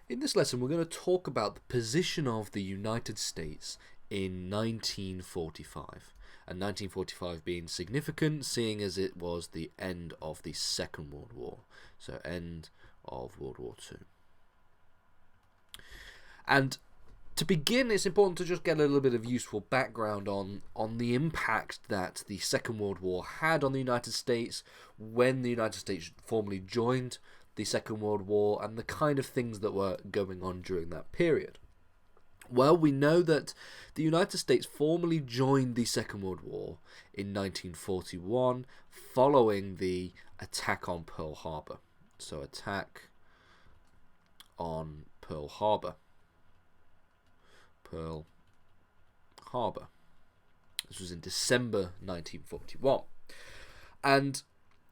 In this lesson, we're going to talk about the position of the United States in 1945, and 1945 being significant, seeing as it was the end of the Second World War, so end of World War II. And to begin, it's important to just get a little bit of useful background on the impact that the Second World War had on the United States when the United States formally joined the Second World War, and the kind of things that were going on during that period. Well, we know that the United States formally joined the Second World War in 1941 following the attack on Pearl Harbor. So, attack on Pearl Harbor. Pearl Harbor. This was in December 1941. And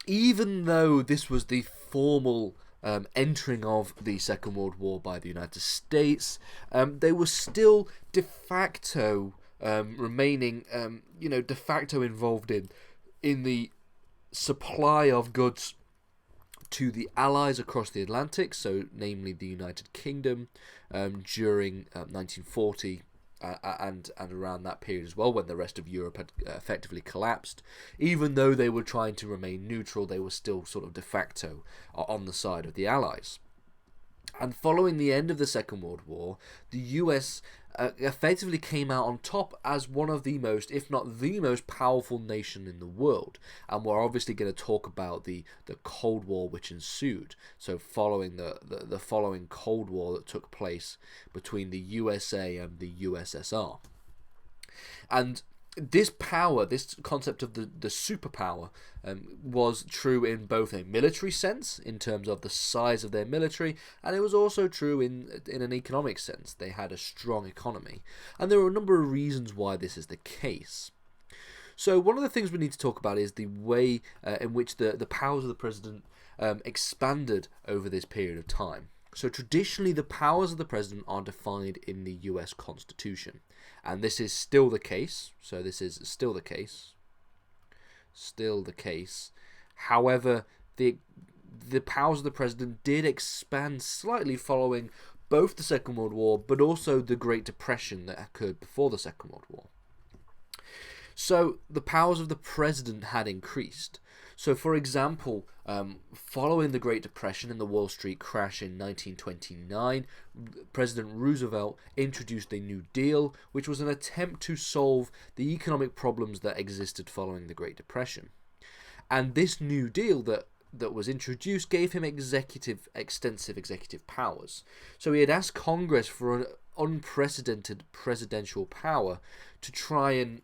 even though this was the formal entering of the Second World War by the United States, they were still de facto remaining, de facto involved in the supply of goods to the Allies across the Atlantic, so namely the United Kingdom, during 1940. And around that period as well, when the rest of Europe had effectively collapsed. Even though they were trying to remain neutral, they were still sort of de facto on the side of the Allies. And following the end of the Second World War, the US effectively came out on top as one of the most, if not the most powerful nation in the world. And we're obviously going to talk about the Cold War which ensued. So following the following Cold War that took place between the USA and the USSR. And this power, this concept of the superpower, was true in both a military sense, in terms of the size of their military, and it was also true in an economic sense. They had a strong economy. And there are a number of reasons why this is the case. So one of the things we need to talk about is the way in which the powers of the president expanded over this period of time. So traditionally, the powers of the president are defined in the US Constitution. And this is still the case. So this is still the case. Still the case. However, the powers of the president did expand slightly following both the Second World War, but also the Great Depression that occurred before the Second World War. So the powers of the president had increased. So, for example, following the Great Depression and the Wall Street crash in 1929, President Roosevelt introduced a New Deal, which was an attempt to solve the economic problems that existed following the Great Depression. And this New Deal that was introduced gave him extensive executive powers. So he had asked Congress for an unprecedented presidential power to try and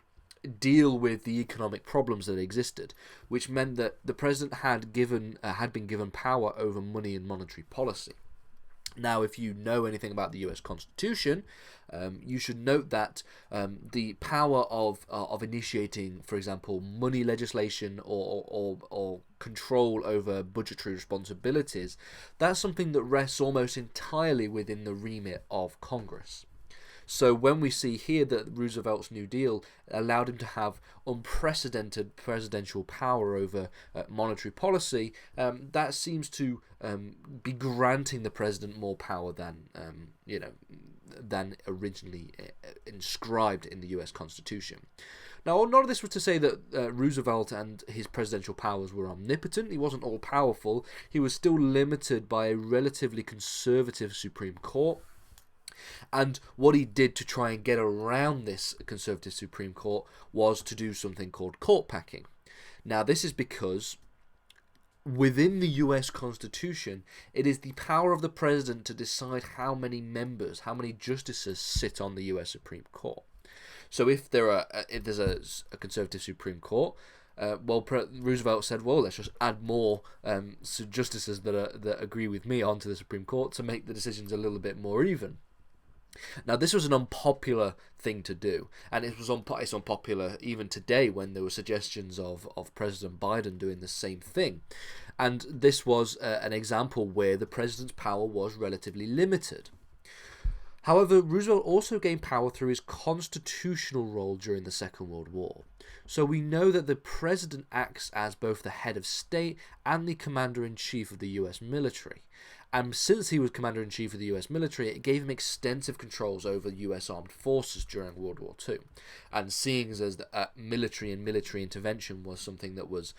deal with the economic problems that existed, which meant that the president had been given power over money and monetary policy. Now, if you know anything about the US Constitution, you should note that the power of initiating, for example, money legislation or control over budgetary responsibilities, that's something that rests almost entirely within the remit of Congress. So when we see here that Roosevelt's New Deal allowed him to have unprecedented presidential power over monetary policy, that seems to be granting the president more power than originally inscribed in the U.S. Constitution. Now, none of this was to say that Roosevelt and his presidential powers were omnipotent. He wasn't all-powerful. He was still limited by a relatively conservative Supreme Court. And what he did to try and get around this conservative Supreme Court was to do something called court packing. Now, this is because within the US Constitution, it is the power of the president to decide how many members, how many justices sit on the US Supreme Court. So if there's a conservative Supreme Court, Roosevelt said, well, let's just add more justices that agree with me onto the Supreme Court to make the decisions a little bit more even. Now, this was an unpopular thing to do, and it's unpopular even today when there were suggestions of President Biden doing the same thing. And this was an example where the president's power was relatively limited. However, Roosevelt also gained power through his constitutional role during the Second World War. So we know that the president acts as both the head of state and the commander-in-chief of the US military. And since he was Commander-in-Chief of the US military, it gave him extensive controls over US armed forces during World War II. And seeing as the military and military intervention was something that was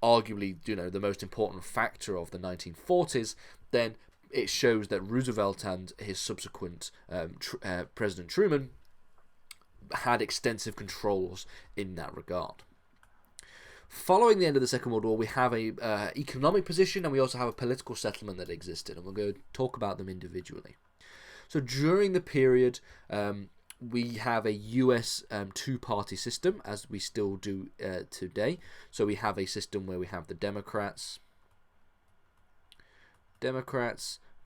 arguably, the most important factor of the 1940s, then it shows that Roosevelt and his subsequent President Truman had extensive controls in that regard. Following the end of the Second World War, we have a economic position, and we also have a political settlement that existed, and we'll go talk about them individually. So during the period, we have a US two-party system, as we still do today. So we have a system where we have the Democrats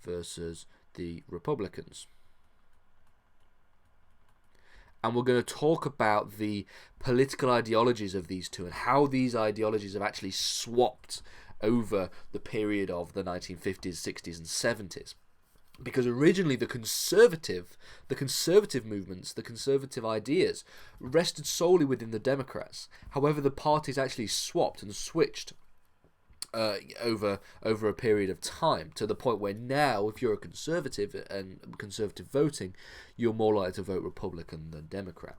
versus the Republicans. And we're going to talk about the political ideologies of these two and how these ideologies have actually swapped over the period of the 1950s, 60s, and 70s. Because originally the conservative movements, the conservative ideas, rested solely within the Democrats. However, the parties actually swapped and switched over a period of time, to the point where now, if you're a conservative and conservative voting, you're more likely to vote Republican than Democrat.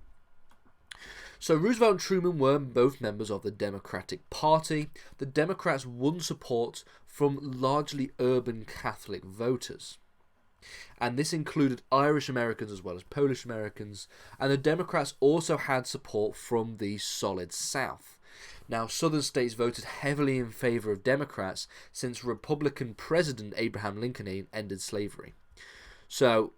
So Roosevelt and Truman were both members of the Democratic Party. The Democrats won support from largely urban Catholic voters, and this included Irish Americans as well as Polish Americans, and the Democrats also had support from the Solid South. Now, southern states voted heavily in favor of Democrats since Republican President Abraham Lincoln ended slavery. So,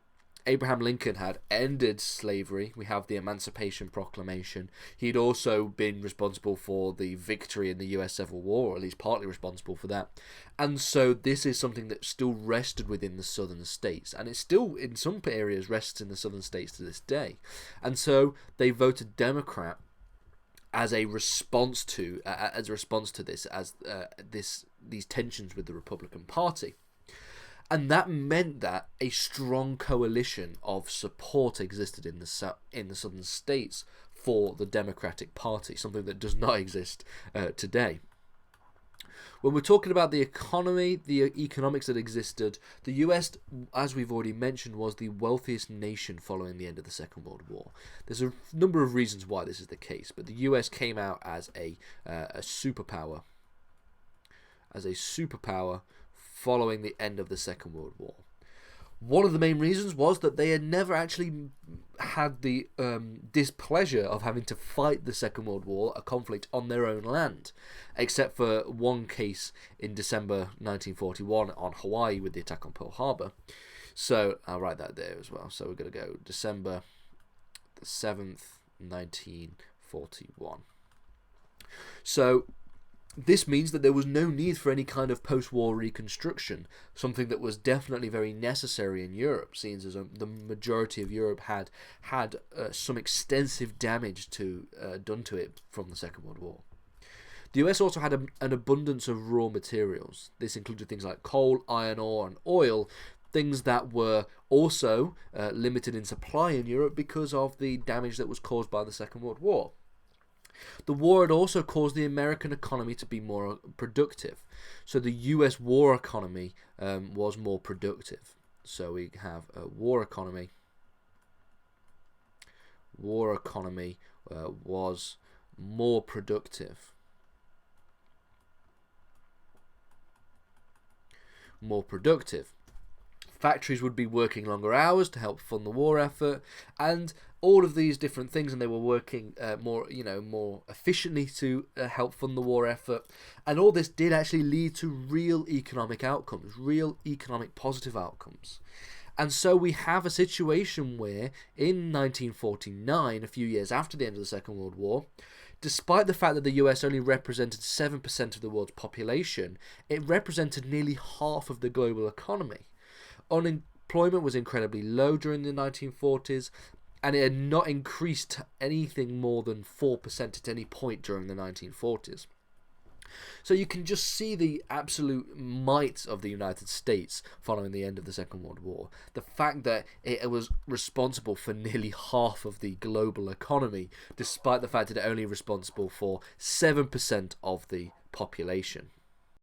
Abraham Lincoln had ended slavery. We have the Emancipation Proclamation. He'd also been responsible for the victory in the US Civil War, or at least partly responsible for that. And so this is something that still rested within the southern states, and it still, in some areas, rests in the southern states to this day. And so they voted Democrat as a response to these tensions with the Republican Party. And that meant that a strong coalition of support existed in the southern states for the Democratic Party, something that does not exist today. When we're talking about the economy, the economics that existed, the US, as we've already mentioned, was the wealthiest nation following the end of the Second World War. There's a number of reasons why this is the case, but the US came out as a superpower, following the end of the Second World War. One of the main reasons was that they had never actually had the displeasure of having to fight the Second World War, a conflict on their own land, except for one case in December 1941 on Hawaii with the attack on Pearl Harbor. So I'll write that there as well. So we're going to go December the 7th, 1941. So this means that there was no need for any kind of post-war reconstruction, something that was definitely very necessary in Europe, seeing as the majority of Europe had some extensive damage done to it from the Second World War. The US also had an abundance of raw materials. This included things like coal, iron ore, and oil, things that were also limited in supply in Europe because of the damage that was caused by the Second World War. The war had also caused the American economy to be more productive. So the US war economy was more productive. So we have a war economy. War economy was more productive. More productive. Factories would be working longer hours to help fund the war effort, and all of these different things, and they were working more efficiently to help fund the war effort. And all this did actually lead to real economic outcomes, real economic positive outcomes. And so we have a situation where in 1949, a few years after the end of the Second World War, despite the fact that the US only represented 7% of the world's population, it represented nearly half of the global economy. Unemployment was incredibly low during the 1940s, and it had not increased anything more than 4% at any point during the 1940s. So you can just see the absolute might of the United States following the end of the Second World War. The fact that it was responsible for nearly half of the global economy, despite the fact that it only responsible for 7% of the population.